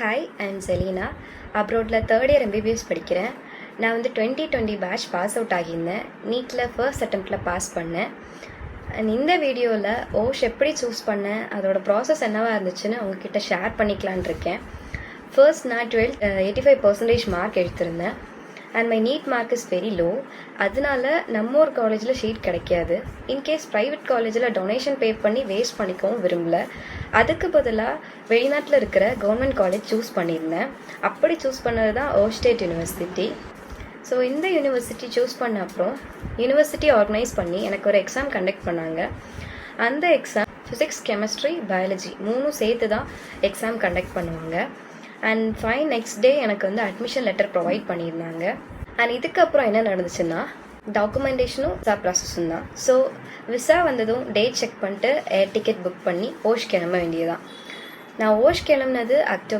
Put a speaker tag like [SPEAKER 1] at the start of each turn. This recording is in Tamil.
[SPEAKER 1] Hi, I am Selina. அப்ராடில் தேர்ட் இயர் எம்பிபிஎஸ் படிக்கிறேன். நான் வந்து 2020 பேட்ச் பாஸ் அவுட் ஆகியிருந்தேன். நீட்டில் ஃபர்ஸ்ட் அட்டெம்ப்டில் பாஸ் பண்ணேன். அண்ட் இந்த வீடியோவில் ஓஷ் எப்படி சூஸ் பண்ணேன், அதோட ப்ராசஸ் என்னவாக இருந்துச்சுன்னு உங்ககிட்ட ஷேர் பண்ணிக்கலான் இருக்கேன். ஃபர்ஸ்ட் நான் 85% மார்க் எடுத்திருந்தேன். And my NEET mark is very low. அதனால நம்ம ஒரு காலேஜில் ஷீட் கிடைக்காது. இன்கேஸ் ப்ரைவேட் காலேஜில் டொனேஷன் பே பண்ணி வேஸ்ட் பண்ணிக்கவும் விரும்பல. அதுக்கு பதிலாக வெளிநாட்டில் இருக்கிற கவர்மெண்ட் காலேஜ் சூஸ் பண்ணியிருந்தேன். அப்படி சூஸ் பண்ணது தான் ஓஷ் ஸ்டேட் யூனிவர்சிட்டி. ஸோ இந்த யூனிவர்சிட்டி சூஸ் பண்ண அப்புறம் யூனிவர்சிட்டி ஆர்கனைஸ் பண்ணி எனக்கு ஒரு எக்ஸாம் கண்டக்ட் பண்ணாங்க. அந்த எக்ஸாம் ஃபிசிக்ஸ், கெமிஸ்ட்ரி, பயாலஜி 3 சேர்த்து தான் எக்ஸாம் கண்டக்ட் பண்ணுவாங்க. அண்ட் நெக்ஸ்ட் டே எனக்கு வந்து அட்மிஷன் லெட்டர் ப்ரொவைட் பண்ணியிருந்தாங்க. அண்ட் இதுக்கப்புறம் என்ன நடந்துச்சுன்னா டாக்குமெண்டேஷனும் விசா ப்ராசஸும் தான். ஸோ விசா வந்ததும் டேட் செக் பண்ணிட்டு ஏர் டிக்கெட் புக் பண்ணி ஓஷ் கிளம்ப வேண்டியதான். நான் ஓஷ் கிளம்புனது அக்டோபர்